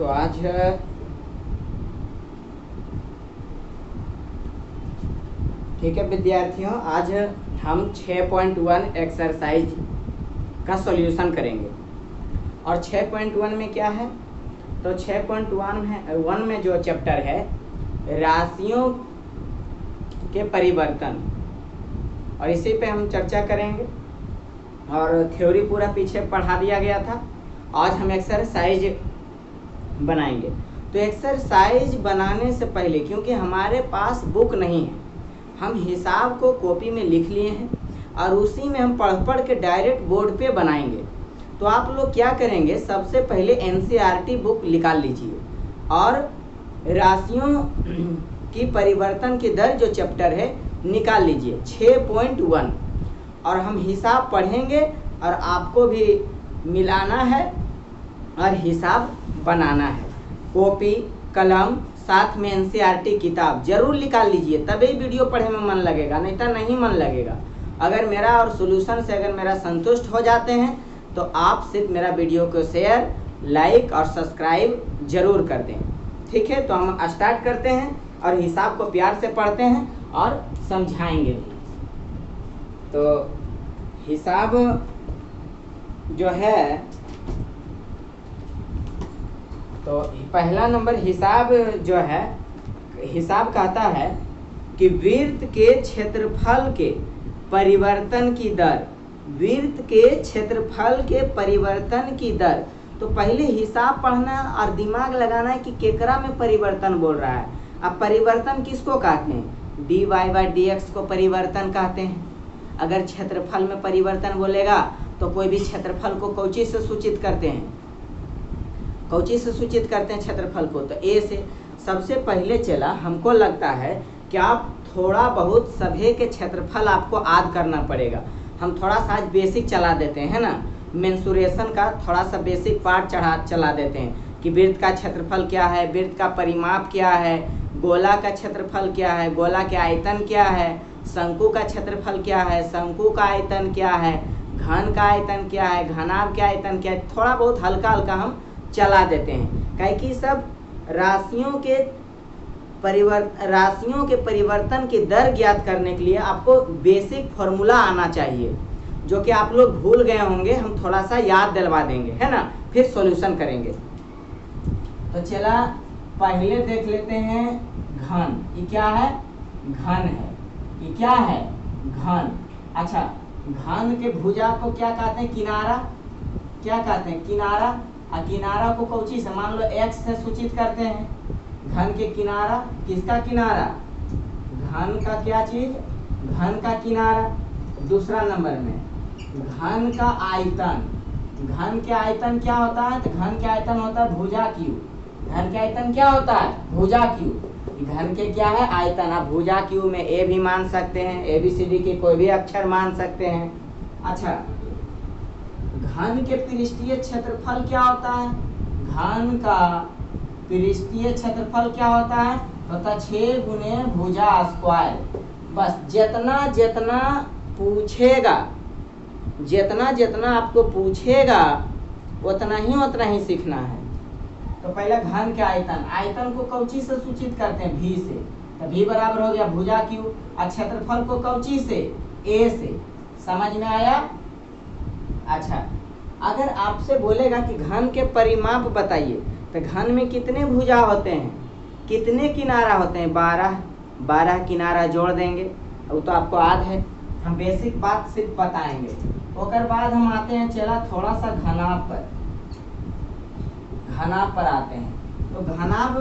आज ठीक है विद्यार्थियों, आज हम 6.1 एक्सरसाइज का सॉल्यूशन करेंगे। और 6.1 में क्या है, तो 6.1 में जो चैप्टर है राशियों के परिवर्तन, और इसी पे हम चर्चा करेंगे। और थ्योरी पूरा पीछे पढ़ा दिया गया था। आज हम एक्सरसाइज बनाएंगे। तो एक्सरसाइज बनाने से पहले, क्योंकि हमारे पास बुक नहीं है, हम हिसाब को कॉपी में लिख लिए हैं और उसी में हम पढ़ पढ़ के डायरेक्ट बोर्ड पे बनाएंगे। तो आप लोग क्या करेंगे, सबसे पहले एनसीईआरटी बुक निकाल लीजिए और राशियों की परिवर्तन की दर जो चैप्टर है निकाल लीजिए 6.1, और हम हिसाब पढ़ेंगे और आपको भी मिलाना है और हिसाब बनाना है। कॉपी कलम साथ में एनसीईआरटी किताब जरूर निकाल लीजिए, तभी वीडियो पढ़ने में मन लगेगा, नहीं तो नहीं मन लगेगा। अगर मेरा और सॉल्यूशन से अगर मेरा संतुष्ट हो जाते हैं तो आप सिर्फ मेरा वीडियो को शेयर, लाइक और सब्सक्राइब जरूर कर दें। ठीक है, तो हम स्टार्ट करते हैं और हिसाब को प्यार से पढ़ते हैं और समझाएंगे भी। तो हिसाब जो है, तो पहला नंबर हिसाब जो है, हिसाब कहता है कि वृत्त के क्षेत्रफल के परिवर्तन की दर, वृत्त के क्षेत्रफल के परिवर्तन की दर। तो पहले हिसाब पढ़ना और दिमाग लगाना है कि केकरा में परिवर्तन बोल रहा है। अब परिवर्तन किसको कहते हैं, dy बाई dx को परिवर्तन कहते हैं। अगर क्षेत्रफल में परिवर्तन बोलेगा तो कोई भी क्षेत्रफल को कौची से सूचित करते हैं, कौची से सूचित करते हैं क्षेत्रफल को, तो ए से। सबसे पहले चला हमको लगता है कि आप थोड़ा बहुत सभी के क्षेत्रफल आपको याद करना पड़ेगा। हम थोड़ा सा आज बेसिक चला देते हैं ना, मेंसुरेशन का थोड़ा सा बेसिक पार्ट चला देते हैं कि वृत्त का क्षेत्रफल क्या है, वृत्त का परिमाप क्या है, गोला का क्षेत्रफल क्या है, गोला के आयतन क्या है, शंकु का क्षेत्रफल क्या है, शंकु का आयतन क्या है, घन का आयतन क्या है, घनाभ का आयतन क्या है। थोड़ा बहुत हल्का हल्का हम चला देते हैं, काहे कि सब राशियों के परिवर्तन की दर ज्ञात करने के लिए आपको बेसिक फॉर्मूला आना चाहिए, जो कि आप लोग भूल गए होंगे। हम थोड़ा सा याद दिलवा देंगे, है ना, फिर सॉल्यूशन करेंगे। तो चला पहले देख लेते हैं घन। ये क्या है, घन है। ये क्या है, घन। अच्छा, घन के भुजा को क्या कहते हैं, किनारा। क्या कहते हैं, किनारा। और किनारा को कौची से, मान लो x से सूचित करते हैं। घन के किनारा, किसका किनारा, घन का क्या चीज, घन का किनारा। दूसरा नंबर में घन का आयतन। घन के आयतन क्या होता है, तो घन के आयतन होता है भुजा क्यू। घन के आयतन क्या होता है, भुजा क्यू। घन के क्या है, आयतन। आप भुजा क्यू में ए भी मान सकते हैं, ABCD के कोई भी अक्षर मान सकते हैं। अच्छा, घन के पृष्ठीय क्षेत्रफल क्या होता है, घन का पृष्ठीय क्षेत्रफल क्या होता है, होता 6 गुने भुजा स्क्वायर। बस जितना जितना पूछेगा, जितना जितना आपको पूछेगा उतना ही सीखना है। तो पहले घन के आयतन, आयतन को कौची से सूचित करते हैं, भी से। तो भी बराबर हो गया भुजा क्यू, और क्षेत्रफल को कौची से, ए से। समझ में आया। अच्छा, अगर आपसे बोलेगा कि घन के परिमाप बताइए, तो घन में कितने भुजा होते हैं, कितने किनारा होते हैं, 12 किनारा जोड़ देंगे। वो तो आपको याद है, हम बेसिक बात सिर्फ बताएंगे। उसके बाद हम आते हैं, चला थोड़ा सा घनाभ पर, घनाभ पर आते हैं। तो घनाभ,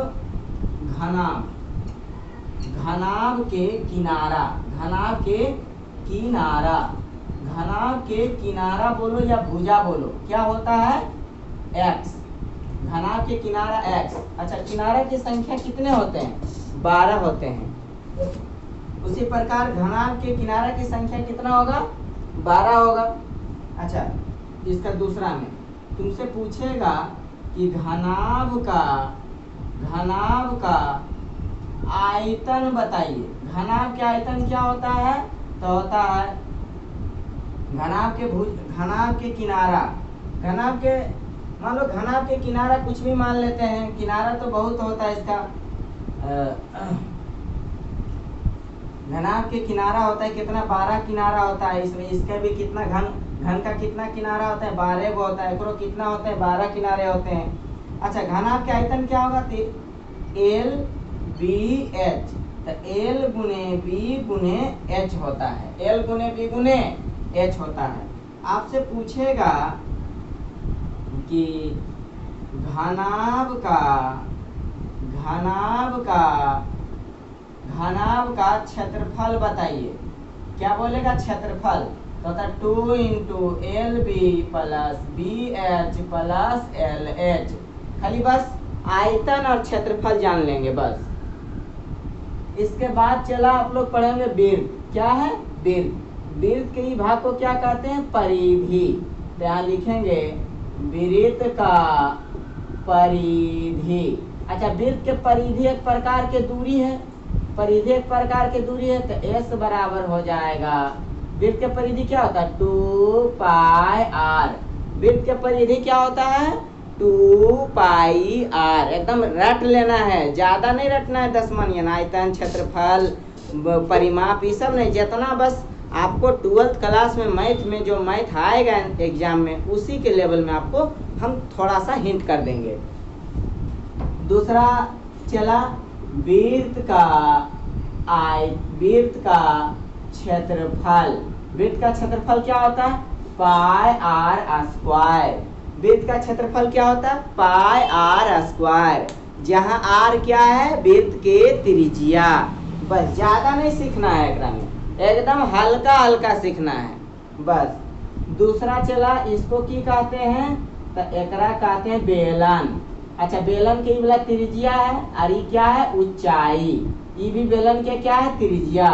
घनाभ के किनारा, घनाभ के किनारा, घनाभ के किनारा बोलो या भुजा बोलो, क्या होता है, x। घनाभ के किनारा x। अच्छा, किनारा की संख्या कितने होते हैं, 12 होते हैं। उसी प्रकार घनाभ के किनारा की संख्या कितना होगा, 12 होगा। अच्छा, इसका दूसरा में तुमसे पूछेगा कि घनाभ का आयतन बताइए। घनाभ के आयतन क्या होता है, तो होता है घनाभ के किनारा, घनाभ के मान लो घनाभ के किनारा कुछ भी मान लेते हैं, किनारा तो बहुत होता है इसका। घनाभ के किनारा होता है कितना, 12 किनारा होता है इसमें। इसका भी कितना घन का कितना किनारा होता है, 12 को होता है। एकरो कितना होता है, 12 किनारे होते हैं। अच्छा, घनाभ के आयतन क्या होगा, एल बी एच। तो एल गुने बी गुने एच होता है, एल गुने बी गुने एच होता है। आपसे पूछेगा कि घनाभ का क्षेत्रफल बताइए। क्या बोलेगा, क्षेत्रफल। तो होता 2 into L B plus B H plus L H. खाली बस आयतन और क्षेत्रफल जान लेंगे बस। इसके बाद चला आप लोग पढ़ेंगे वृत्त। क्या है, वृत्त। वृत्त के ही भाग को क्या कहते हैं, परिधि। तो यहाँ लिखेंगे वृत्त का परिधि। अच्छा, वृत्त के परिधि एक प्रकार के दूरी है, परिधि एक प्रकार की दूरी है। तो एस बराबर हो जाएगा, वृत्त के परिधि क्या होता है, 2 पाई आर। वृत्त के परिधि क्या होता है, 2 पाई आर। एकदम रट लेना है, ज्यादा नहीं रटना है। 10 मानिए आयतन, क्षेत्रफल, परिमाप, ये सब नहीं। जितना बस आपको 12th क्लास में मैथ में जो मैथ आएगा एग्जाम में, उसी के लेवल में आपको हम थोड़ा सा हिंट कर देंगे। दूसरा चला वृत्त का क्षेत्रफल। वृत्त का क्षेत्रफल क्या होता है, पाई आर स्क्वायर। वृत्त का क्षेत्रफल क्या होता है, पाई आर स्क्वायर। जहां आर क्या है, वृत्त के त्रिज्या। बस ज्यादा नहीं सीखना है एकरा में, एकदम हल्का हल्का सीखना है बस। दूसरा चला, इसको की कहते हैं, तो एकरा कहते हैं बेलन। अच्छा, बेलन के वाला त्रिज्या है और ये क्या है, ऊंचाई। ये भी बेलन के क्या है, त्रिज्या।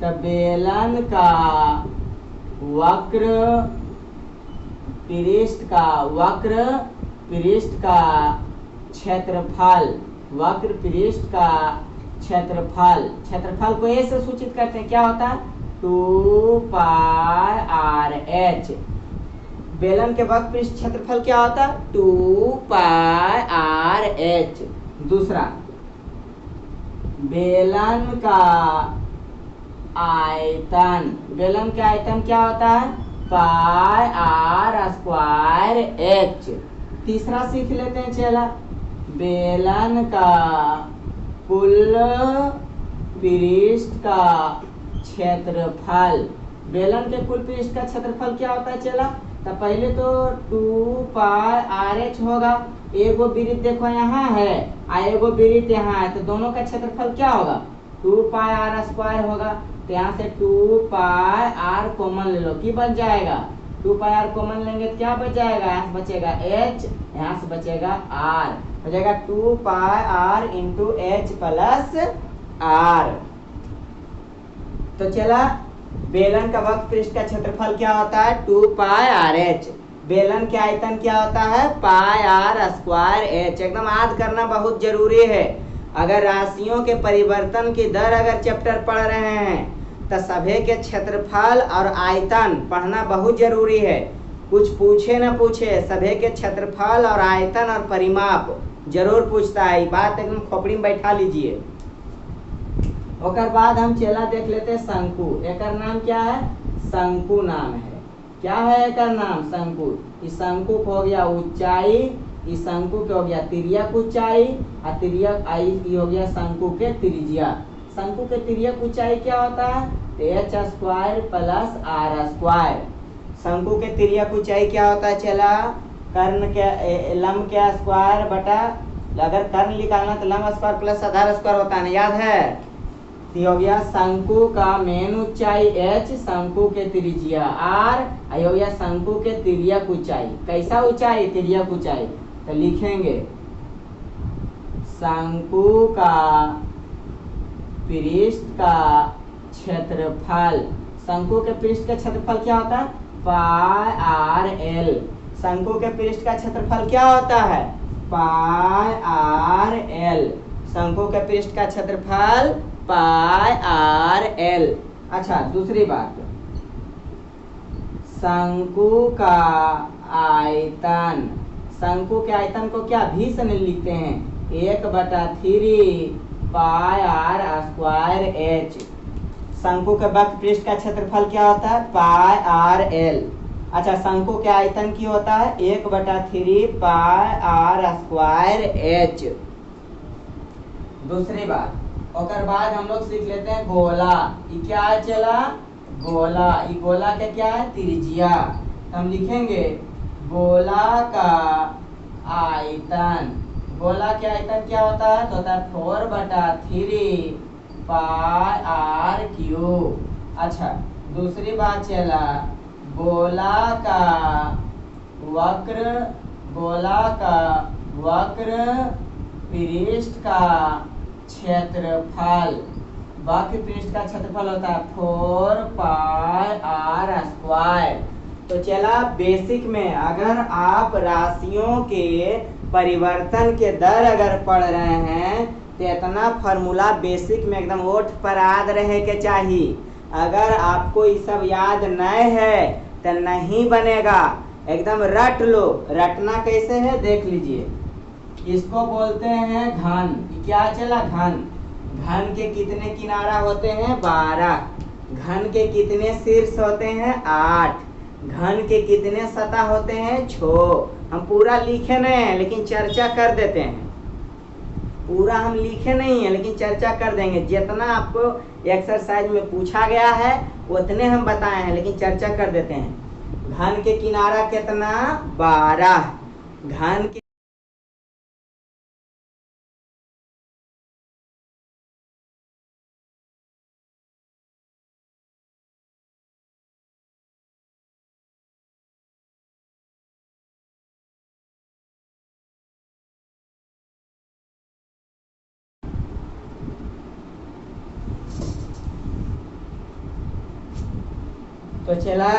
तो बेलन का वक्र पृष्ठ का क्षेत्रफल, वक्र पृष्ठ का क्षेत्रफल को ए से सूचित करते हैं। क्या होता है, 2 पाई आर एच। बेलन के वक्र पृष्ठ क्षेत्रफल क्या होता है, 2 पाई आर एच। दूसरा, बेलन का आयतन। बेलन का आयतन क्या होता है, पाई आर स्क्वायर एच। तीसरा सीख लेते हैं चला, बेलन का कुल पृष्ठ का क्षेत्रफल। बेलन के कुल पृष्ठ का क्षेत्रफल क्या होता है चला, तो पहले तो 2 पाई आर एच होगा। एगो वृत्त देखो यहाँ है और एगो वृत्त यहाँ है, तो दोनों का क्षेत्रफल क्या होगा, 2 पाई आर स्क्वायर होगा। तो यहाँ से 2 पाई आर कॉमन ले लो, की बच जाएगा, 2 पाई आर कॉमन लेंगे तो क्या बच जाएगा, यहाँ से बचेगा एच, यहाँ से बचेगा आर, हो जाएगा 2 pi R into H plus R. तो चला, बेलन का वक्र पृष्ठ का क्षेत्रफल क्या होता है, 2 पाई आर एच। बेलन के आयतन क्या होता है, पाई आर स्क्वायर एच। एकदम याद करना बहुत जरूरी है। अगर राशियों के परिवर्तन की दर अगर चैप्टर पढ़ रहे हैं तो सभी के क्षेत्रफल और आयतन पढ़ना बहुत जरूरी है। कुछ पूछे न पूछे, सभी के क्षेत्रफल और आयतन और परिमाप जरूर पूछता है। बात एकदम खोपड़ी में बैठा लीजिए। ओकर बाद हम चला देख लेते हैं शंकु। एकर नाम क्या है, शंकु नाम है। क्या है एकर नाम, शंकु। इस शंकु को हो गया ऊंचाई, इस शंकु के हो गया तिर्यक ऊंचाई, और तिर्यक आई हो गया शंकु के त्रिज्या। शंकु के तिर्यक ऊंचाई क्या होता है, H square plus R square. शंकु के तिर्यक ऊंचाई क्या होता है चला, कर्ण के लंब के स्क्वायर बटा, अगर कर्ण निकालना तो लंब स्क्वायर प्लस आधार स्क्वायर होता है ना, याद है। हो गया शंकु का मेन ऊंचाई h, शंकु के त्रिज्या r, हो गया शंकु के तिर्यक ऊंचाई। कैसा ऊंचाई, तिर्यक ऊंचाई। तो लिखेंगे शंकु का पृष्ठ का क्षेत्रफल। शंकु के पृष्ठ का क्षेत्रफल क्या होता है, पाई आर एल। शंकु के पृष्ठ का क्षेत्रफल क्या होता है, पाई आर एल। शंकु के पृष्ठ का क्षेत्रफल पाई आर एल। अच्छा, दूसरी बात, शंकु का आयतन। शंकु के आयतन को क्या भी से लिखते हैं 1/3 पाई आर स्क्वायर एच। शंकु के वक्र पृष्ठ का क्षेत्रफल क्या होता है पाई आर एल। अच्छा, शंकु के आयतन की होता है 1/3 पाई आर स्क्वायर एच। दूसरी बात, और बाद हम लोग सीख लेते हैं गोला। ये क्या है चला गोला, ये गोला का क्या है त्रिज्या। हम लिखेंगे गोला का आयतन। गोला के आयतन क्या होता है तो होता है 4/3 पाई आर क्यूब। अच्छा, दूसरी बात चला गोला का वक्र पृष्ठ का क्षेत्रफल। वक्र पृष्ठ का क्षेत्रफल होता है 4 पाई आर स्क्वायर। तो चला बेसिक में अगर आप राशियों के परिवर्तन के दर अगर पढ़ रहे हैं तो इतना फार्मूला बेसिक में एकदम ओठ पर याद रहे के चाहिए। अगर आपको ये सब याद नहीं है तो नहीं बनेगा, एकदम रट लो। रटना कैसे है देख लीजिए। इसको बोलते हैं घन। क्या चला घन। घन के कितने किनारा होते हैं 12। घन के कितने शीर्ष होते हैं 8। घन के कितने सतह होते हैं 6। हम पूरा लिखे नहीं है लेकिन चर्चा कर देते हैं। पूरा हम लिखे नहीं है लेकिन चर्चा कर देंगे। जितना आपको एक्सरसाइज में पूछा गया है उतने हम बताए हैं लेकिन चर्चा कर देते हैं। घन के किनारा कितना 12। घन के तो चला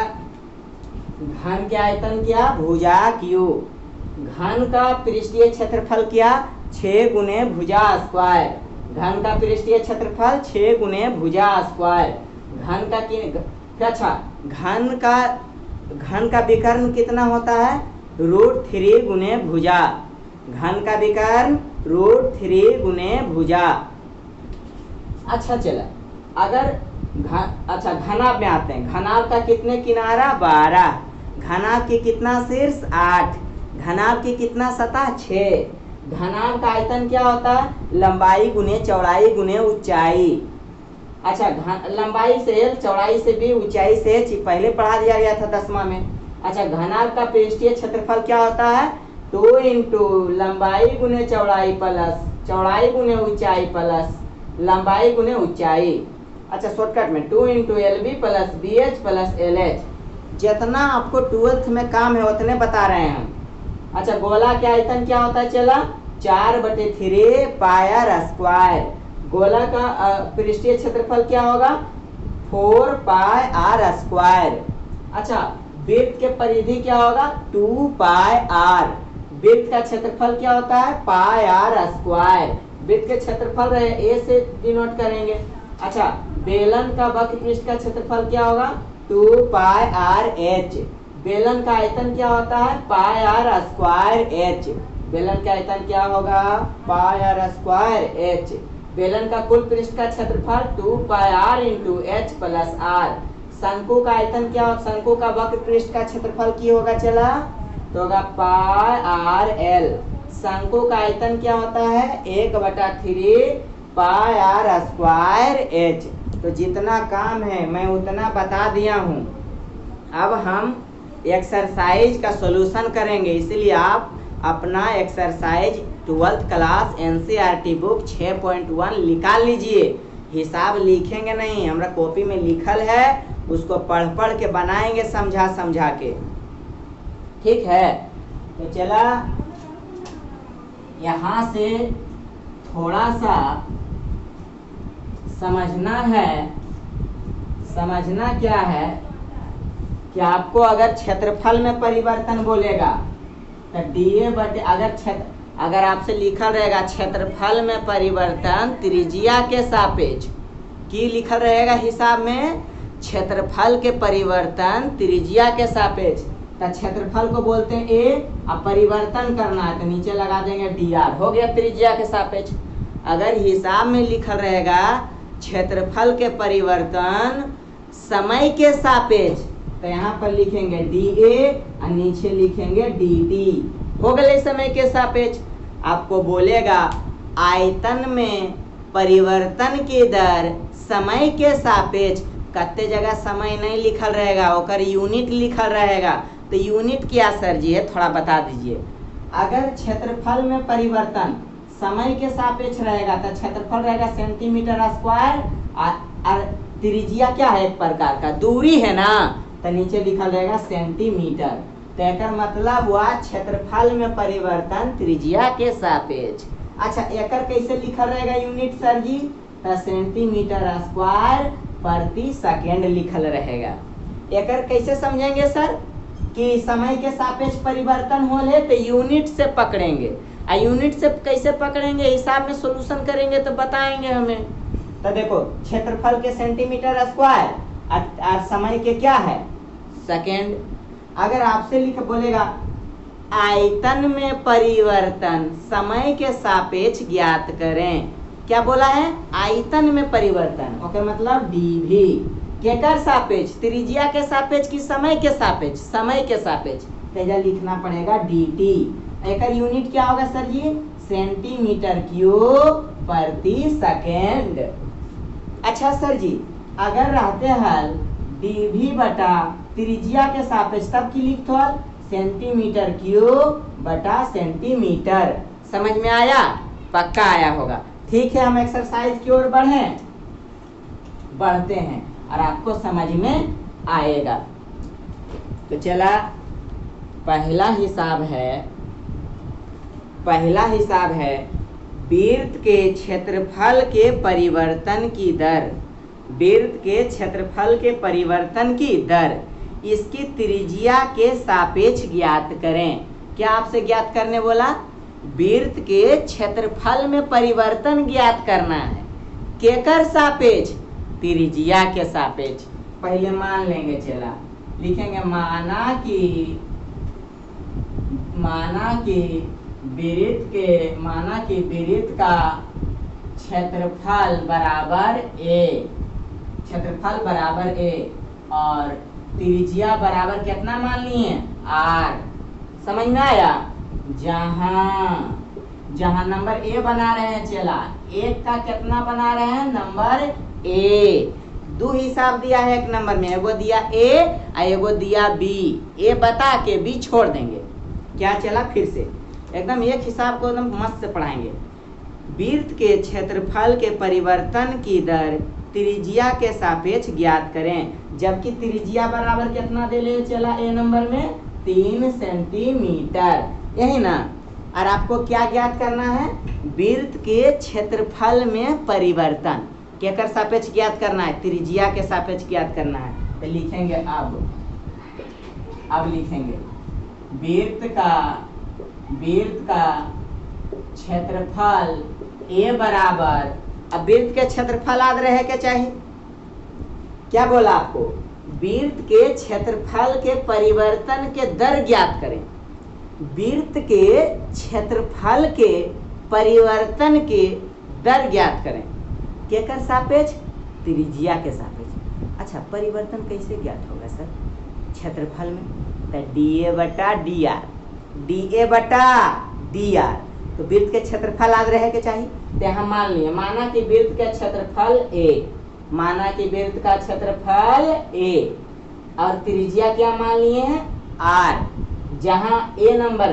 घन के आयतन क्या भुजा क्यू। घन का पृष्ठीय क्षेत्रफल क्या 6 गुने भुजा स्क्वायर। घन का पृष्ठीय क्षेत्रफल 6 गुने भुजा स्क्वायर। घन का अच्छा घन का विकर्ण कितना होता है √3 गुने भुजा। घन का विकर्ण √3 गुने भुजा। अच्छा चला अगर घनाभ में आते हैं। घनाभ का कितने किनारा 12। घनाभ के कितना शीर्ष 8। घनाभ के कितना सतह 6। घनाभ का आयतन क्या होता है लंबाई गुने चौड़ाई गुने ऊंचाई। अच्छा, लंबाई से L, चौड़ाई से B, ऊंचाई से H पहले पढ़ा दिया गया था 10वां में। अच्छा, घनाभ का पृष्ठीय क्षेत्रफल क्या होता है 2 इंटू लंबाई गुने चौड़ाई प्लस चौड़ाई गुने ऊंचाई प्लस लंबाई गुने ऊंचाई। अच्छा, शॉर्टकट में 2 into LB plus BH plus LH। जितना आपको 12th में काम है उतने बता रहे हैं हम। अच्छा, गोला के आयतन क्या होता है चला 4/3 पाई आर स्क्वायर। गोला का पृष्ठीय क्षेत्रफल क्या होगा 4 पाई आर स्क्वायर। अच्छा, वृत्त के परिधि क्या होगा 2 पाई आर। वृत्त का क्षेत्रफल क्या होता है पाई आर स्क्वायर। वृत्त के क्षेत्रफल रहे A से डिनोट करेंगे। अच्छा, बेलन का वक्र पृष्ठ का क्षेत्रफल क्या होगा 2 पाई आर एच। बेलन का आयतन क्या होता है पाई आर स्क्वायर एच। बेलन का आयतन क्या होगा पाई आर स्क्वायर एच। बेलन का कुल पृष्ठ का क्षेत्रफल 2 pi R into H plus R. शंकु का आयतन क्या होगा शंकु का वक्र पृष्ठ का क्षेत्रफल की होगा चला तो होगा पाई आर एल। शंकु का आयतन क्या होता है 1/3 पाई आर स्क्वायर एच। तो जितना काम है मैं उतना बता दिया हूँ। अब हम एक्सरसाइज का सॉल्यूशन करेंगे, इसलिए आप अपना exercise 12th class NCERT book 6.1 निकाल लीजिए। हिसाब लिखेंगे नहीं, हमारा कॉपी में लिखल है, उसको पढ़ पढ़ के बनाएंगे समझा समझा के। ठीक है, तो चला यहाँ से थोड़ा सा समझना क्या है कि आपको अगर क्षेत्रफल में परिवर्तन बोलेगा तो अगर आपसे लिखल रहेगा क्षेत्रफल में परिवर्तन त्रिज्या के सापेक्ष की लिखल रहेगा हिसाब में क्षेत्रफल के परिवर्तन त्रिज्या के सापेक्ष, तो क्षेत्रफल को बोलते हैं ए। अब परिवर्तन करना है तो नीचे लगा देंगे dr, हो गया त्रिज्या के सापेक्ष। अगर हिसाब में लिखल रहेगा क्षेत्रफल के परिवर्तन समय के सापेक्ष तो यहाँ पर लिखेंगे dA और नीचे लिखेंगे dt, हो गए समय के सापेक्ष। आपको बोलेगा आयतन में परिवर्तन की दर समय के सापेक्ष, कत्ते जगह समय नहीं लिखल रहेगा, ओकर यूनिट लिखल रहेगा। तो यूनिट क्या सर जी है, थोड़ा बता दीजिए। अगर क्षेत्रफल में परिवर्तन समय के सापेक्ष रहेगा तो क्षेत्रफल रहेगा सेंटीमीटर स्क्वायर और त्रिज्या क्या है, एक प्रकार का दूरी है ना, तो नीचे लिखल रहेगा सेंटीमीटर। तो एकर मतलब हुआ क्षेत्रफल में परिवर्तन त्रिज्या के सापेक्ष। अच्छा एकर कैसे लिखल रहेगा यूनिट सर जी, तो सेंटीमीटर स्क्वायर प्रति सेकेंड लिखल रहेगा। एकर कैसे समझेंगे सर कि समय के सापेक्ष परिवर्तन होले तो यूनिट से पकड़ेंगे, आ यूनिट से कैसे पकड़ेंगे, हिसाब में सॉल्यूशन करेंगे तो बताएंगे हमें। तो देखो क्षेत्रफल के सेंटीमीटर स्क्वायर और समय के क्या है सेकेंड। अगर आपसे लिख बोलेगा आयतन में परिवर्तन समय के सापेक्ष ज्ञात करें, क्या बोला है, आयतन में परिवर्तन, ओके मतलब dV केकर सापेक्ष, त्रिज्या के सापेक्ष की समय के सापेक्ष, समय के सापेक्ष, तेजा लिखना पड़ेगा dt। एकर यूनिट क्या होगा सर जी, सेंटीमीटर क्यूब प्रति सेकेंड। अच्छा सर जी अगर रहते हल dV बटा त्रिज्या के सापेक्ष तब की लिखते हल सेंटीमीटर क्यूब बटा सेंटीमीटर। समझ में आया, पक्का आया होगा। ठीक है हम एक्सरसाइज की ओर बढ़ते हैं और आपको समझ में आएगा। तो चला पहला हिसाब है वृत्त के क्षेत्रफल के परिवर्तन की दर, वृत्त के क्षेत्रफल के परिवर्तन की दर इसकी त्रिज्या के सापेक्ष ज्ञात करें। क्या आपसे ज्ञात करने बोला, वृत्त के क्षेत्रफल में परिवर्तन ज्ञात करना है, केकर सापेक्ष, त्रिज्या के सापेक्ष। पहले मान लेंगे, चला लिखेंगे माना कि वृत्त का क्षेत्रफल बराबर a और त्रिज्या बराबर कितना मान लिए r। समझ में आया, जहां नंबर a बना रहे हैं, चला एक का कितना बना रहे हैं, नंबर a। दो हिसाब दिया है एक नंबर में, एगो दिया a और एगो दिया b। a बता के b छोड़ देंगे। क्या चला, फिर से एकदम एक हिसाब को एकदम मस्त से पढ़ाएंगे। वृत्त के क्षेत्रफल के परिवर्तन की दर त्रिज्या के सापेक्ष ज्ञात करें, जबकि त्रिज्या बराबर कितना दे ले, चला ए नंबर में 3 सेंटीमीटर, यही ना। और आपको क्या ज्ञात करना है, वृत्त के क्षेत्रफल में परिवर्तन केकर सापेक्ष ज्ञात करना है, त्रिज्या के सापेक्ष ज्ञात करना है। तो लिखेंगे अब लिखेंगे वृत्त का क्षेत्रफल a बराबर, अब वृत्त के क्षेत्रफल याद रहे के चाहिए। क्या बोला आपको, वृत्त के क्षेत्रफल के परिवर्तन के दर ज्ञात करें, वृत्त के क्षेत्रफल के परिवर्तन के दर ज्ञात करें, केकर सापेक्ष, त्रिज्या के सापेक्ष। अच्छा परिवर्तन कैसे ज्ञात होगा सर, क्षेत्रफल में, तो dA बटा dr। तो वृत्त के क्षेत्रफल याद रहे के चाहिए। तो हम मान लिए, माना कि वृत्त का क्षेत्रफल a, और त्रिज्या क्या मान लिए हैं, r। जहां a नंबर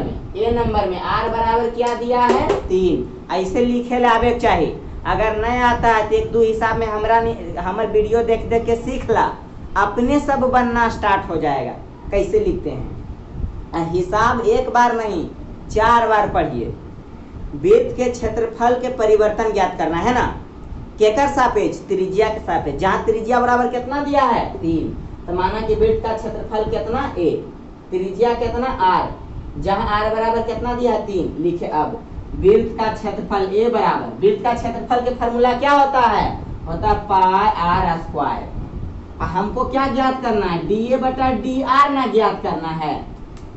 में r बराबर क्या दिया है, 3। ऐसे लिखे लावे चाहिए। अगर नहीं आता है तो एक दो हिसाब में हमारे वीडियो देख के सीख ला, अपने सब बनना स्टार्ट हो जाएगा। कैसे लिखते हैं, हिसाब एक बार नहीं 4 बार पढ़िए। वृत्त के क्षेत्रफल के परिवर्तन ज्ञात करना है ना, केकर सापेक्ष, त्रिज्या के सापेक्ष। जहाँ त्रिज्या बराबर कितना दिया है, 3। तो माना कि वृत्त का क्षेत्रफल कितना a, त्रिज्या कितना r, जहाँ r बराबर कितना दिया है, 3। लिखे अब वृत्त का क्षेत्रफल a बराबर, वृत्त का क्षेत्रफल के फॉर्मूला क्या होता है, पाई r स्क्वायर। हमको क्या ज्ञात करना है, dA बटा dr ना ज्ञात करना है।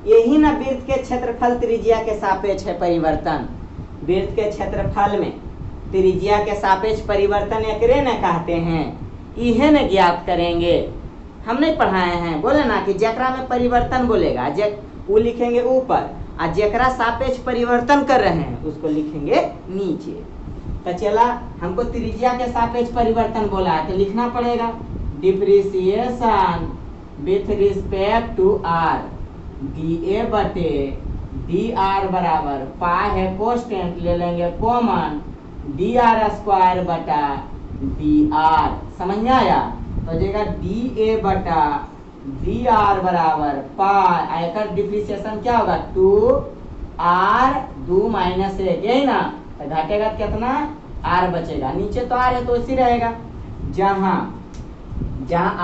यही ना वृत्त के क्षेत्रफल त्रिज्या के सापेक्ष है परिवर्तन। वृत्त के क्षेत्रफल में त्रिज्या के सापेक्ष परिवर्तन एकरे न कहते हैं। इहे न ज्ञात करेंगे। हम नहीं पढ़ाए हैं, बोले ना कि जेकरा में परिवर्तन बोलेगा वो लिखेंगे ऊपर, और जेकरा सापेक्ष परिवर्तन कर रहे हैं उसको लिखेंगे नीचे। तो चला, हमको त्रिज्या के सापेक्ष परिवर्तन बोला है तो लिखना पड़ेगा depreciation with respect to R D A बटे डी आर बराबर पाई है कोस्टेंट, ले लेंगे कॉमन, डी आर स्क्वायर बटा डी आर। समझ में आया? तो जाएगा डी ए बटा डी आर बराबर पाई, आयकर डिप्रिसिएशन क्या होगा 2r 2 माइनस 1, यही ना। तो घटेगा कितना, r बचेगा, नीचे तो r है तो इसी रहेगा। जहाँ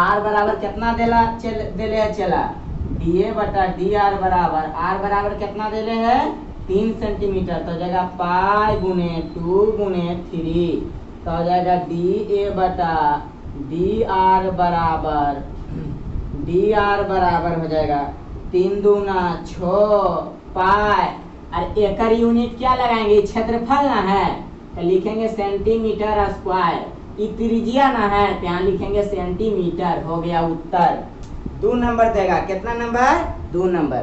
r बराबर कितना देले चला डी ए बटा डी आर बराबर r बराबर कितना देले है 3 सेंटीमीटर, तो जाएगा पाई गुने 2 गुने 3, तो हो जाएगा डी ए बटा डी आर बराबर हो जाएगा 3 दूना 6 पाई, और एकड़ यूनिट क्या लगाएंगे, क्षेत्रफल ना है तो लिखेंगे सेंटीमीटर स्क्वायर, त्रिज्या ना है तो यहाँ लिखेंगे सेंटीमीटर। हो गया उत्तर। 2 नंबर देगा, कितना नंबर, 2 नंबर।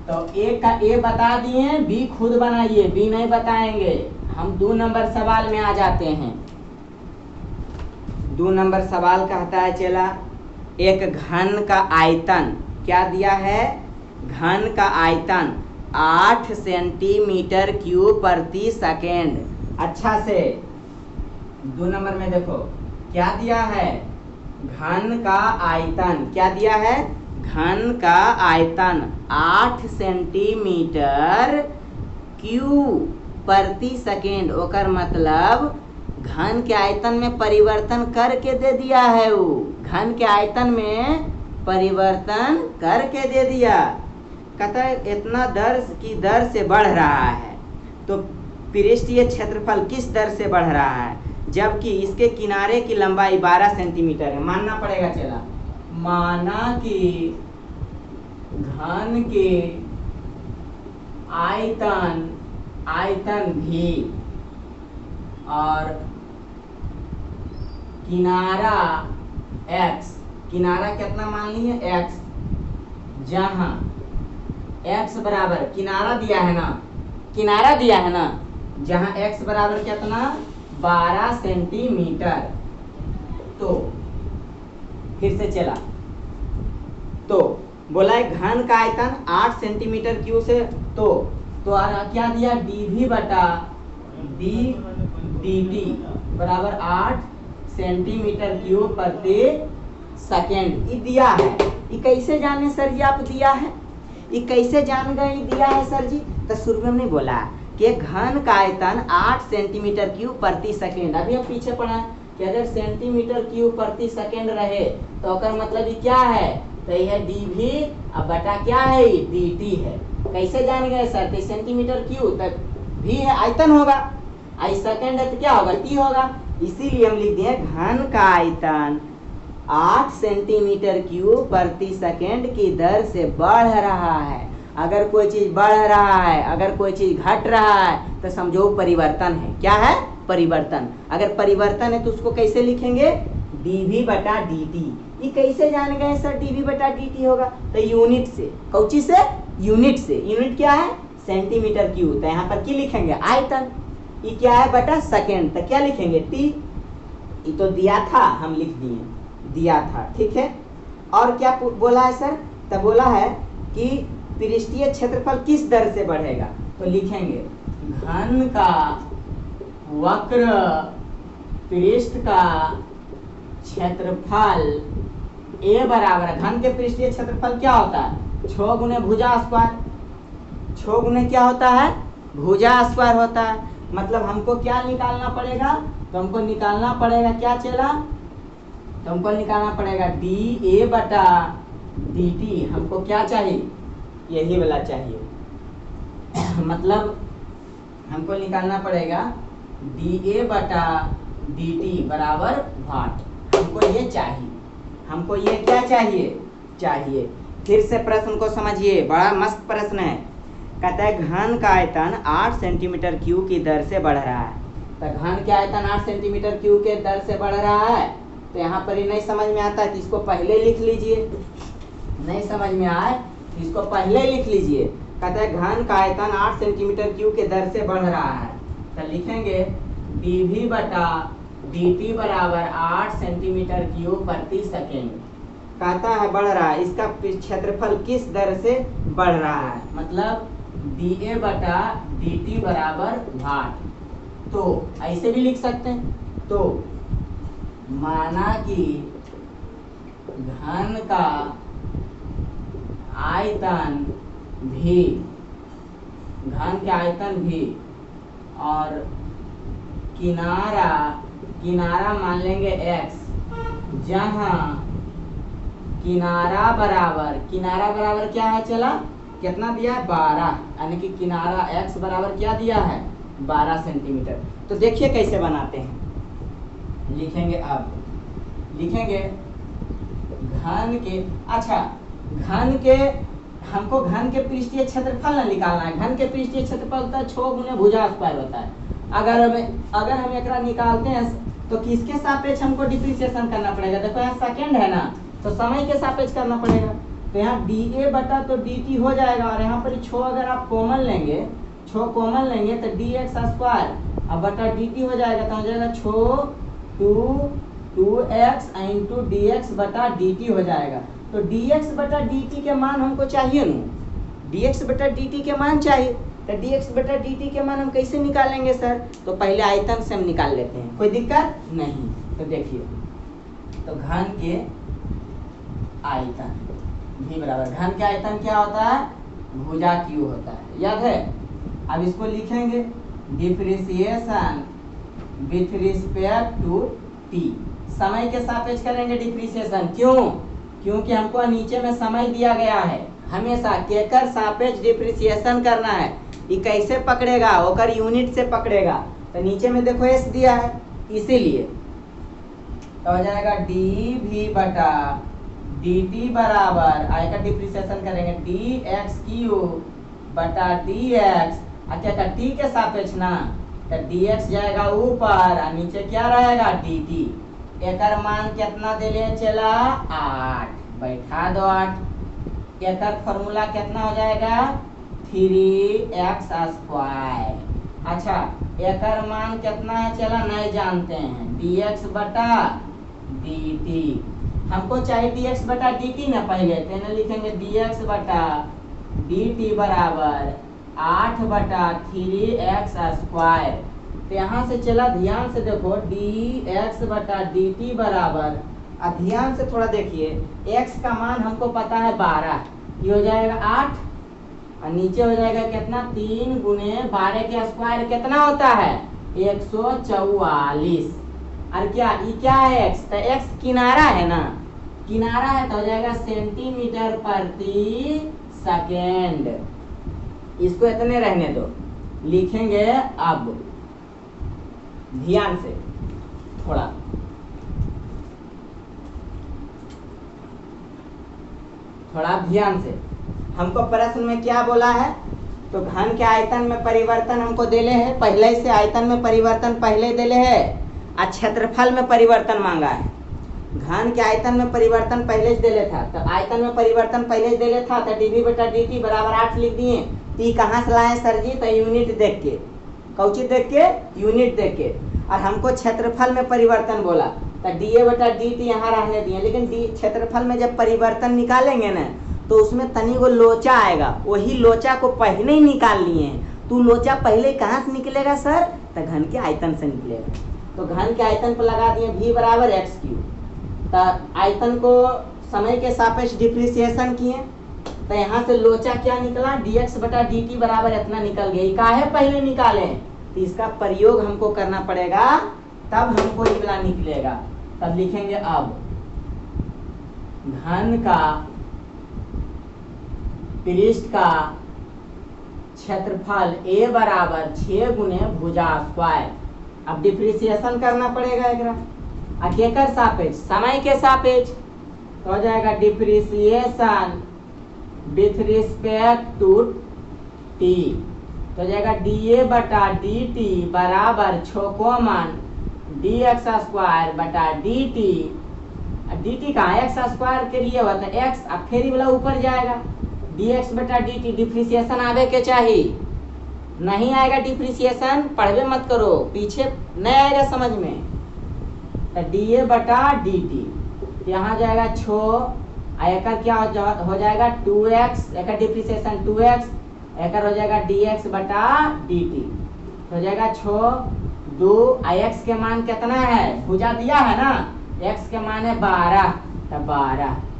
तो ए का ए बता दिए, बी खुद बनाइए, बी नहीं बताएंगे हम। 2 नंबर सवाल में आ जाते हैं। 2 नंबर सवाल कहता है चला, एक घन का आयतन क्या दिया है, घन का आयतन 8 सेंटीमीटर क्यूब प्रति सेकेंड। अच्छा से 2 नंबर में देखो क्या दिया है, घन का आयतन क्या दिया है, घन का आयतन 8 सेंटीमीटर क्यूब प्रति सेकेंड। ओकर मतलब घन के आयतन में परिवर्तन करके दे दिया है, वो घन के आयतन में परिवर्तन करके दे दिया। कहता है इतना दर से बढ़ रहा है, तो पृष्ठीय क्षेत्रफल किस दर से बढ़ रहा है, जबकि इसके किनारे की लंबाई 12 सेंटीमीटर है। मानना पड़ेगा चला, माना कि घन के आयतन भी और किनारा x, किनारा कितना मान लिए x, जहां x बराबर किनारा दिया है ना, किनारा दिया है ना, जहां x बराबर कितना 12 सेंटीमीटर। तो फिर से चला, तो बोला है घन का आयतन 8 सेंटीमीटर क्यूब से, तो क्या दिया dv बटा dt बराबर 8 सेंटीमीटर क्यूब प्रति सेकेंड। ये दिया है, ये कैसे जाने सर जी आप दिया है, ये कैसे जान गए दिया है सर जी? तो शुरू में हमने बोला कि घन का आयतन 8 सेंटीमीटर क्यूब प्रति सेकेंड। अभी हम पीछे पढ़ा कि अगर सेंटीमीटर क्यूब प्रति सेकेंड रहे तो ओकर मतलब ये क्या है, तो यह dv अब बटा क्या है, dt है। कैसे जान गए सर? तो सेंटीमीटर क्यूब तक भी है, आयतन होगा, आई सेकेंड है तो क्या होगा, t होगा। इसीलिए हम लिख दिए घन का आयतन 8 सेंटीमीटर क्यूब प्रति सेकेंड की दर से बढ़ रहा है। अगर कोई चीज बढ़ रहा है, अगर कोई चीज घट रहा है तो समझो परिवर्तन है। क्या है? परिवर्तन। अगर परिवर्तन है तो उसको कैसे लिखेंगे, dv बटा dt। ये कैसे जान गए सर dv बटा dt होगा? तो यूनिट से, कौची से, यूनिट से। यूनिट क्या है, सेंटीमीटर क्यूब, तो यहाँ पर क्या लिखेंगे, आयतन। ये क्या है, बटा सेकेंड, तो क्या लिखेंगे, t। ये तो दिया था, हम लिख दिए, दिया था, ठीक है। और क्या बोला है सर? तो बोला है कि पृष्ठीय क्षेत्रफल किस दर से बढ़ेगा, तो लिखेंगे घन का वक्र पृष्ठ का क्षेत्रफल a बराबर, घन के पृष्ठीय क्षेत्रफल क्या होता है, 6 गुने भुजा स्क्वायर। 6 गुने क्या होता है, भुजा स्क्वायर होता है। मतलब हमको क्या निकालना पड़ेगा, तो हमको निकालना पड़ेगा क्या चला, तो हमको निकालना पड़ेगा dA बटा dt। हमको क्या चाहिए, यही वाला चाहिए। मतलब हमको निकालना पड़ेगा dA बटा dt बराबर वाट। हमको ये चाहिए, हमको ये क्या चाहिए, चाहिए। फिर से प्रश्न को समझिए, बड़ा मस्त प्रश्न है। कहता है घन का आयतन 8 सेंटीमीटर क्यूब की दर से बढ़ रहा है। तो घन का आयतन 8 सेंटीमीटर क्यूब के दर से बढ़ रहा है, तो यहाँ पर ही नहीं समझ में आता है तो इसको पहले लिख लीजिए। नहीं समझ में आए तो इसको पहले लिख लीजिए। कहता है घन का आयतन 8 सेंटीमीटर क्यूब के दर से बढ़ रहा है, तो लिखेंगे dv बटा dt बराबर 8 सेंटीमीटर क्यूब प्रति सेकेंड। कहता है बढ़ रहा है, इसका क्षेत्रफल किस दर से बढ़ रहा है, मतलब dA बटा dt बराबर वाट। तो ऐसे भी लिख सकते हैं। तो माना कि घन का आयतन भी, घन के आयतन भी और किनारा मान लेंगे x, जहां किनारा बराबर क्या है, चला कितना दिया है 12, यानी कि किनारा x बराबर क्या दिया है 12 सेंटीमीटर। तो देखिए कैसे बनाते हैं, लिखेंगे अब लिखेंगे घन के, अच्छा घन के, हमको घन के पृष्ठीय क्षेत्रफल ना निकालना है। घन के पृष्ठीय क्षेत्रफल होता है 6 गुने भुजा स्क्वायर होता है। अगर हम एकरा निकालते हैं तो किसके सापेक्ष हमको डिप्रिसिएशन करना पड़ेगा, देखो यहाँ सेकंड है ना, तो समय के सापेक्ष करना पड़ेगा। तो यहाँ dA बटा तो dt हो जाएगा, और यहाँ पर 6 अगर आप कॉमन लेंगे, 6 कॉमन लेंगे तो dx स्क्वायर अब बटा dt हो जाएगा, तो हो जाएगा 2x इंटू dx बटा dt हो जाएगा। तो dx बटा dt के मान हमको चाहिए ना, dx बटा dt के मान चाहिए। तो dx बटा dt के मान हम कैसे निकालेंगे सर, तो पहले आयतन से हम निकाल लेते हैं, कोई दिक्कत नहीं। तो देखिए, तो घन के आयतन v बराबर, घन के आयतन क्या होता है, भुजा q होता है, याद है। अब इसको लिखेंगे depreciation with respect to t, समय के सापेक्ष करेंगे डिप्रिसिएशन। क्यों, क्योंकि हमको नीचे में समय दिया गया है, हमेशा केकर सापेक्ष डिप्रिसिएशन करना है। ये कैसे पकड़ेगा, ओकर यूनिट से पकड़ेगा। तो नीचे में देखो s दिया है, इसीलिए तो हो जाएगा dv बटा dt बराबर, आय का डिप्रिसिएशन करेंगे dx क्यूब बटा dx, क्या का t के सापेक्ष ना, तो dx जाएगा ऊपर और नीचे क्या रहेगा dt। एकर मान कितना दे ले चला 8, बैठा दो 8। एकर फॉर्मूला कितना हो जाएगा 3x स्क्वायर। अच्छा एकर मान कितना है चला नहीं जानते हैं, dx बटा dt, हमको चाहिए dx बटा dt ना, पहले तो लिखेंगे dx बटा dt बराबर 8 बटा 3x स्क्वायर। तो यहाँ से चला, ध्यान से देखो dx बटा dt बराबर, ध्यान से थोड़ा देखिए, x का मान हमको पता है 12, ये हो जाएगा 8 और नीचे हो जाएगा कितना 3 गुने 12 के स्क्वायर कितना होता है 144। और क्या ये क्या है x, तो x किनारा है ना, किनारा है तो हो जाएगा सेंटीमीटर प्रति सेकेंड। इसको इतने रहने दो, लिखेंगे अब ध्यान से थोड़ा ध्यान से, हमको प्रश्न में क्या बोला है, तो घन के आयतन में परिवर्तन हमको देले है, पहले से आयतन में परिवर्तन पहले देले है, और क्षेत्रफल में परिवर्तन मांगा है। घन के आयतन में परिवर्तन पहले से देले था, तो आयतन में परिवर्तन पहले से देले था, तो dv बटा dt बराबर 8 लिख दिए। टी कहाँ से लाए सर जी, तो यूनिट देख के, कौची देख के, यूनिट देख के। और हमको क्षेत्रफल में परिवर्तन बोला, तो dA बटा dt यहाँ रहने दिए, लेकिन क्षेत्रफल में जब परिवर्तन निकालेंगे ना, तो उसमें तनी वो लोचा आएगा, वही लोचा को पहले ही निकाल लिए हैं। तो लोचा पहले कहाँ से निकलेगा सर, तो घन के आयतन से निकलेगा। तो घन के आयतन पर लगा दिए v बराबर x क्यूब, तो आयतन को समय के सापेक्ष डिप्रिसिएशन किए, तो यहाँ से लोचा क्या निकला dx बटा dt बराबर इतना निकल गया। काहे पहले निकाले, तो इसका प्रयोग हमको करना पड़ेगा, तब हमको ये वाला निकलेगा। तब लिखेंगे अब घन का पृष्ठ का क्षेत्रफल a बराबर 6 गुने भुजा स्क्वायर। अब डिप्रिसिएशन करना पड़ेगा एकरा, केकर सापेक्ष, समय के सापेक्ष, तो हो जाएगा depreciation with respect to T, तो जाएगा dA बटा dt बराबर 6 कॉमन dx स्क्वायर बटा dt। dt का x स्क्वायर के लिए होता है x, अब फेरी वाला ऊपर जाएगा dx बटा dt। डिफ्रेंशिएशन आवे के चाहिए, नहीं आएगा डिफ्रेंशिएशन पढ़वे मत करो, पीछे नहीं आएगा समझ में। तो dA बटा dt यहाँ जाएगा 6, एकर क्या हो जाएगा 2x, एकर डिफ्रेंशिएशन 2x, एकर हो जाएगा dx बटा dt, हो जाएगा 6 2। x के मान कितना है, भुजा दिया है ना, x के मान है 12, तो 12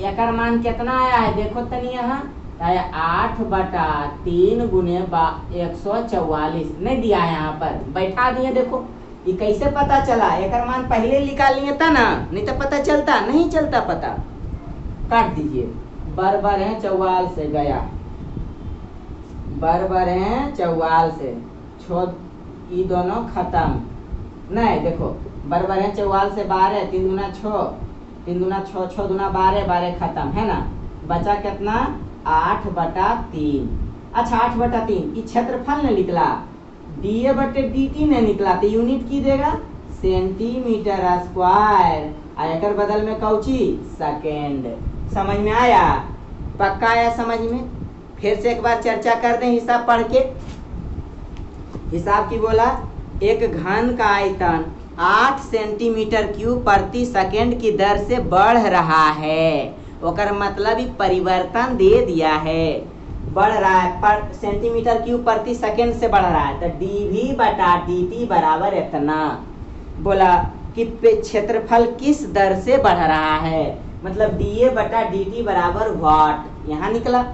एकर मान कितना आया है देखो तनी यहाँ 8 बटा 3 गुने 144 नहीं दिया है, यहाँ पर बैठा दिए। देखो ये कैसे पता चला, एकर मान पहले निकाल लिए था ना, नहीं तो पता चलता, नहीं चलता पता। काट दीजिए, बराबर है 44 से गया, बराबर है 44 से, ये दोनों खत्म नहीं। देखो बराबर है 44 से 12, 3 दूना 6, 3 दूना 6, 6 दूना 12, 12 खत्म है ना, बचा कितना 8 बटा 3। अच्छा 8 बटा 3 ये क्षेत्रफल ने निकला, dA बटे dt ने निकला, तो यूनिट की देगा सेंटीमीटर स्क्वायर, एकर बदल में कौची सेकेंड। समझ में आया, पक्का आया समझ में। फिर से एक बार चर्चा कर दें हिसाब पढ़ के। हिसाब की बोला, एक घन का आयतन 8 सेंटीमीटर क्यूब प्रति सेकेंड की दर से बढ़ रहा है, ओकर मतलब ही परिवर्तन दे दिया है, बढ़ रहा है पर सेंटीमीटर क्यूब प्रति सेकेंड से बढ़ रहा है, तो dV बटा dt बराबर इतना। बोला कि क्षेत्रफल किस दर से बढ़ रहा है, मतलब dA बटा dt बराबर वाट, यहाँ निकला।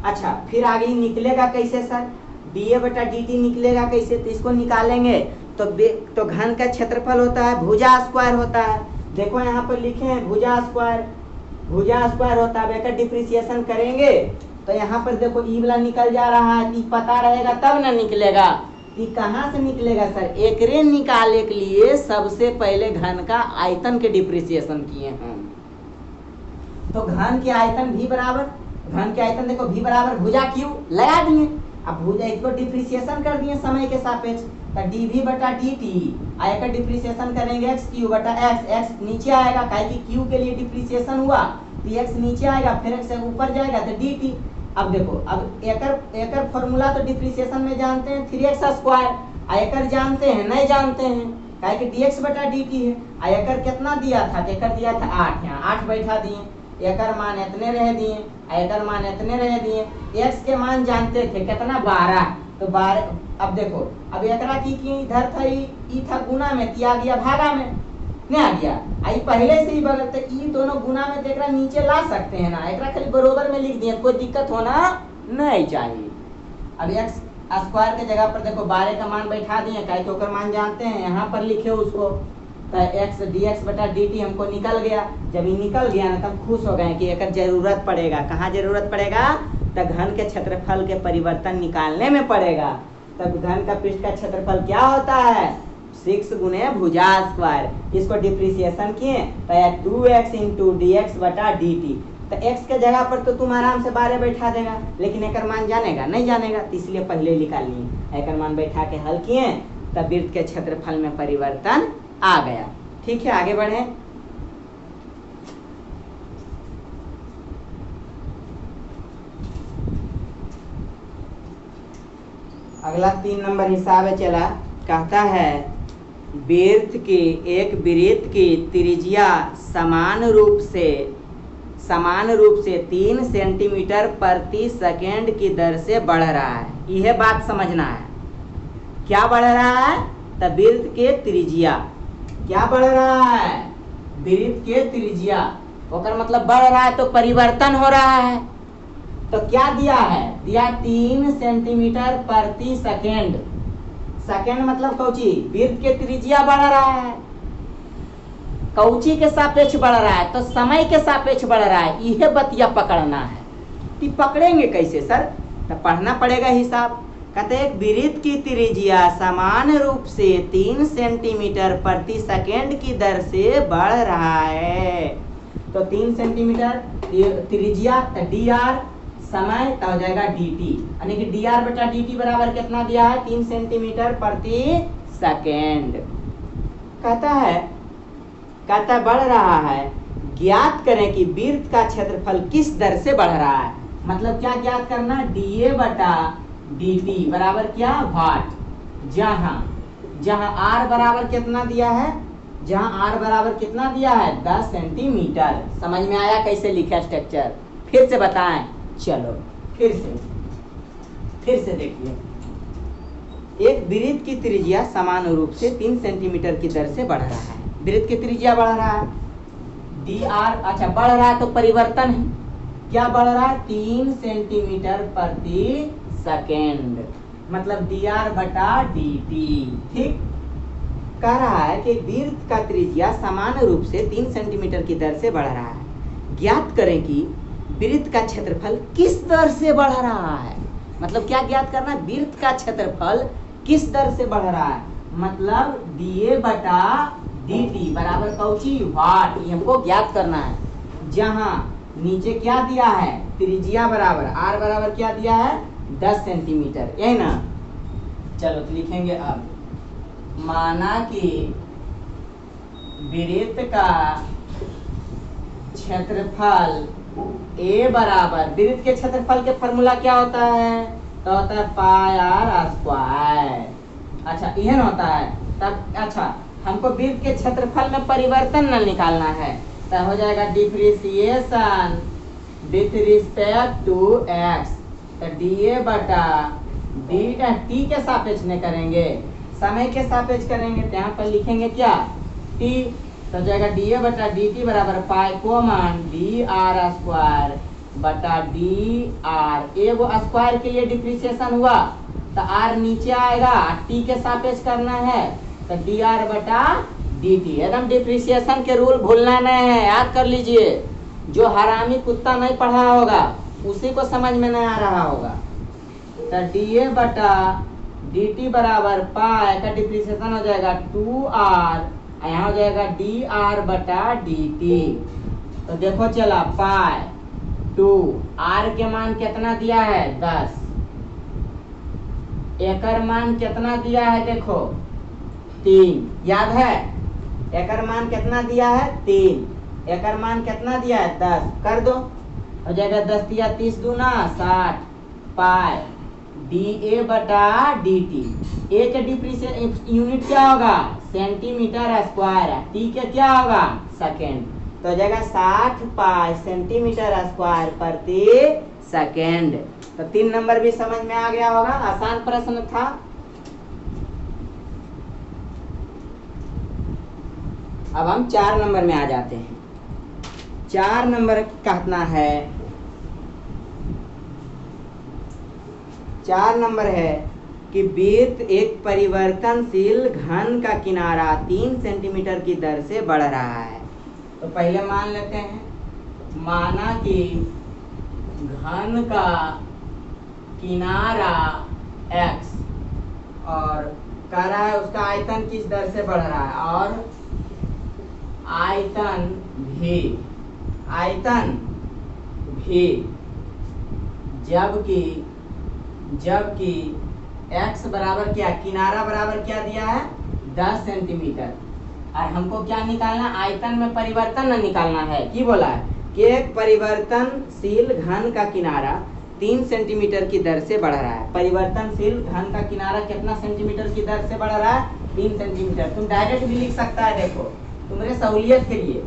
अच्छा फिर आगे निकलेगा कैसे सर, dA बटा dt निकलेगा कैसे, तो इसको निकालेंगे तो घन का क्षेत्रफल होता है भुजा स्क्वायर होता है। देखो यहाँ पर लिखे हैं भुजा स्क्वायर, भुजा स्क्वायर होता है। एकर डिफ्रेंशिएशन करेंगे तो यहाँ पर देखो ई वाला निकल जा रहा है, ई पता रहेगा तब ना निकलेगा। ई कहाँ से निकलेगा सर, एकरे निकालने के लिए सबसे पहले घन का आयतन के डिफ्रेंशिएशन किए हैं। तो घन के आयतन भी बराबर, घन के आयतन देखो भी बराबर भुजा क्यू लगा दिए, अब भुजा इसको डिफ्रेंशिएशन कर दिए समय के सापेक्ष, तो dV बटा dt आएगा डिफ्रेंशिएशन करेंगे x क्यू बटा x, x नीचे आएगा काहे कि q के लिए डिफ्रेंशिएशन हुआ, dx नीचे आएगा फिर x ऊपर जाएगा तो dt। अब देखो अब एकर फॉर्मूला तो डिफ्रेंशिएशन में जानते हैं 3x स्क्वायर, आयकर जानते हैं नहीं जानते हैं काहे कि dx बटा dt है। आयकर कितना दिया था, एकर दिया था 8, यहाँ 8 बैठा दिए, एकर मान इतने रह दिए, एकर मान इतने रह दिए, x के मान जानते थे कितना 12, तो 12। अब देखो अब एकरा की इधर था ई था गुना में, आ गया भागा में, नहीं आ गया आई पहले से ही बगल, तो ई दोनों गुना में एकरा नीचे ला सकते हैं ना, एकरा खाली बरोबर में लिख दिए, कोई दिक्कत होना नहीं चाहिए। अब x स्क्वायर के जगह पर देखो 12 का मान बैठा दिए, काहे कि ओकर मान जानते हैं, यहाँ पर लिखे उसको, तो x dx बटा dt हमको निकल गया। जब ये निकल गया ना तब खुश हो गए कि एकर जरूरत पड़ेगा, कहाँ जरूरत पड़ेगा, तो घन के क्षेत्रफल के परिवर्तन निकालने में पड़ेगा। तब घन का पृष्ठ का क्षेत्रफल क्या होता है 6 गुने भुजा स्क्वायर, इसको डिफ्रेंशिएशन किए तो 2x इंटू dx बटा dt, तो x के जगह पर तो तुम आराम से 12 बैठा देगा, लेकिन एकर मान जानेगा नहीं जानेगा, तो इसलिए पहले निकाल लिए, एकर मान बैठा के हल किए तब वृत्त के क्षेत्रफल में परिवर्तन आ गया। ठीक है आगे बढ़े। अगला 3 नंबर हिसाब है चला, कहता है वृत्त की एक वृत्त की त्रिज्या समान रूप से 3 सेंटीमीटर प्रति सेकेंड की दर से बढ़ रहा है। यह बात समझना है, क्या बढ़ रहा है, तो वृत्त के त्रिज्या क्या बढ़ रहा है, वृत्त के त्रिज्या, ओकर मतलब बढ़ रहा है तो परिवर्तन हो रहा है। तो क्या दिया है, दिया 3 सेंटीमीटर प्रति सेकेंड, सेकेंड मतलब कौची, वृत्त के त्रिज्या बढ़ रहा है, कौची के सापेक्ष बढ़ रहा है, तो समय के सापेक्ष बढ़ रहा है, यह बतिया पकड़ना है। तो पकड़ेंगे कैसे सर, तो पढ़ना पड़ेगा हिसाब। कहते हैं वृत्त की त्रिज्या समान रूप से 3 सेंटीमीटर प्रति सेकेंड की दर से बढ़ रहा है, तो 3 सेंटीमीटर त्रिज्या, तो डी आर, समय तो हो जाएगा डी टी, यानी कि डी आर बटा डी टी बराबर कितना दिया है, 3 सेंटीमीटर प्रति सेकेंड। कहता बढ़ रहा है, ज्ञात करें कि वृत्त का क्षेत्रफल किस दर से बढ़ रहा है। मतलब क्या ज्ञात करना, डी ए बटा डी टी बराबर क्या, वाट। जहां आर बराबर कितना दिया है, जहां आर बराबर कितना दिया है, 10 सेंटीमीटर। समझ में आया कैसे लिखा स्ट्रक्चर, फिर से बताएं। चलो फिर से देखिए, एक वृत्त की त्रिज्या समान रूप से 3 सेंटीमीटर की दर से बढ़ रहा है। वृत्त की त्रिज्या बढ़ रहा है, डी आर, अच्छा बढ़ रहा है तो परिवर्तन है, क्या बढ़ रहा है, 3 सेंटीमीटर प्रति सेकेंड, मतलब डी आर बटा डी टी। ठीक, कह रहा है कि वृत्त का त्रिज्या समान रूप से 3 सेंटीमीटर की दर से बढ़ रहा है। ज्ञात करें कि वृत्त का क्षेत्रफल किस दर से बढ़ रहा है। मतलब क्या ज्ञात करना, वृत्त का क्षेत्रफल किस दर से बढ़ रहा है, मतलब डी ए बटा डी टी बराबर कौची, वाट, ये हमको ज्ञात करना है। जहां नीचे क्या दिया है, त्रिज्या बराबर आर बराबर क्या दिया है, 10 सेंटीमीटर, यही ना। चलो तो लिखेंगे अब, माना कि वृत्त का क्षेत्रफल ए बराबर, वृत्त के क्षेत्रफल के फॉर्मूला क्या होता है, तो होता है पाई आर स्क्वायर। अच्छा यह होता है तब, अच्छा हमको वृत्त के क्षेत्रफल में परिवर्तन न निकालना है, तो हो जाएगा differentiation with respect to X, तो डी ए बटा डी टी के सापेक्ष में करेंगे, समय के सापेक्ष करेंगे, तो यहाँ पर लिखेंगे क्या, टी, तो जाएगा डी ए बटा डी टी बराबर pi common D R square बटा डी आर। एगो स्क्वायर के लिए डिफ्रेंशिएशन हुआ तो आर नीचे आएगा, टी के सापेक्ष करना है तो डी आर बटा डी टी। एकदम डिफ्रेंशिएशन के रूल भूलना नहीं है, याद कर लीजिए। जो हरामी कुत्ता नहीं पढ़ा होगा उसी को समझ में नहीं आ रहा होगा। तो डी ए बटा डी टी बराबर पाई का डिफ्रेंशिएशन हो जाएगा 2r, यहाँ हो जाएगा डी आर बटा डी टी। तो देखो चला पाई 2, आर के मान कितना दिया है 10, एकर मान कितना दिया है देखो 3, याद है एकर मान कितना दिया है 3, एकर मान कितना दिया है 10, कर दो हो जाएगा 10 दिया 30 दूना 60 पाई डी ए बटा डी टी। ए के डिफ्रेंशिएशन यूनिट क्या होगा, सेंटीमीटर स्क्वायर है, टी के क्या होगा सेकेंड, तो हो जाएगा 60 पाई सेंटीमीटर स्क्वायर प्रति सेकेंड। तो 3 नंबर भी समझ में आ गया होगा, आसान प्रश्न था। अब हम 4 नंबर में आ जाते हैं। 4 नंबर कहना है, 4 नंबर है कि वृत्त एक परिवर्तनशील घन का किनारा 3 सेंटीमीटर की दर से बढ़ रहा है। तो पहले मान लेते हैं, माना कि घन का किनारा x और कह रहा है उसका आयतन किस दर से बढ़ रहा है, और आयतन भी जबकि x बराबर क्या, किनारा बराबर क्या दिया है 10 सेंटीमीटर, और हमको क्या निकालना, आयतन में परिवर्तन न निकालना है। की बोला है कि एक परिवर्तनशील घन का किनारा 3 सेंटीमीटर की दर से बढ़ रहा है। परिवर्तनशील घन का किनारा कितना सेंटीमीटर की दर से बढ़ रहा है, 3 सेंटीमीटर। तुम डायरेक्ट भी लिख सकता है, देखो तुम्हारे सहूलियत के लिए,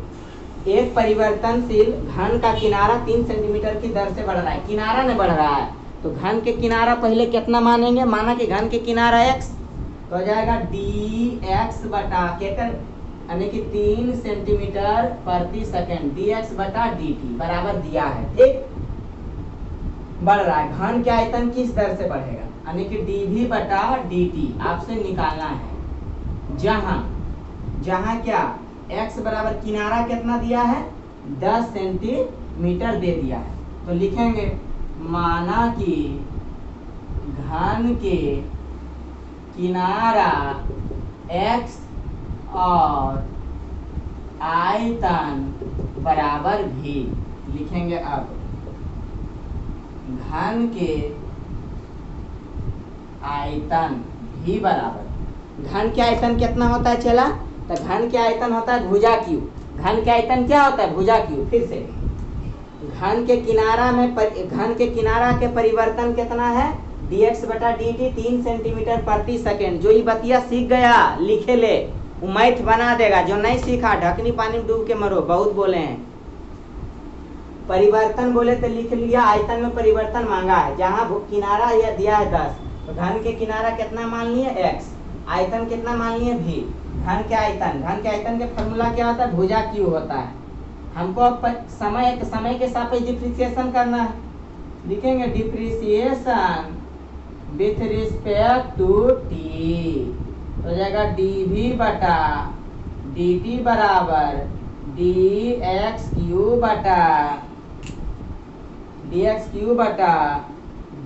एक परिवर्तनशील घन का किनारा 3 सेंटीमीटर की दर से बढ़ रहा है, किनारा न बढ़ रहा है, तो घन के किनारा पहले कितना मानेंगे, माना कि घन के किनारा x, तो हो जाएगा डी एक्स बटा केकर, यानी कि 3 सेंटीमीटर प्रति सेकेंड, डी एक्स बटा डी टी बराबर दिया है। ठीक, बढ़ रहा है, घन के आयतन किस दर से बढ़ेगा, यानी कि डी भी बटा डी टी आपसे निकालना है। जहां क्या x बराबर किनारा कितना दिया है 10 सेंटीमीटर दे दिया है, तो लिखेंगे माना कि घन के किनारा x और आयतन बराबर भी, लिखेंगे अब घन के आयतन भी बराबर, घन के आयतन कितना होता है चला, तो घन के आयतन होता है भुजा क्यू। घन के आयतन क्या होता है, भुजा क्यू। फिर से घन के किनारा में घन के किनारा के परिवर्तन कितना है, dx बटा dt 3 सेंटीमीटर प्रति सेकेंड। जो ये बतिया सीख गया लिखे ले, वो मैथ बना देगा। जो नहीं सीखा ढकनी पानी में डूब के मरो, बहुत बोले हैं। परिवर्तन बोले तो लिख लिया, आयतन में परिवर्तन मांगा है। जहाँ किनारा यह दिया है 10, तो घन के किनारा कितना मान लिए x, आयतन कितना मान लिए v। घन के आयतन के फॉर्मूला क्या होता है, भुजा क्यू होता है। हमको अब समय के सापेक्ष डिप्रिसिएशन करना है। लिखेंगे depreciation with respect to T, हो जाएगा dv बटा dt बराबर dx क्यू बटा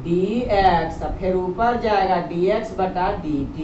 dx, फिर ऊपर जाएगा dx बटा dt।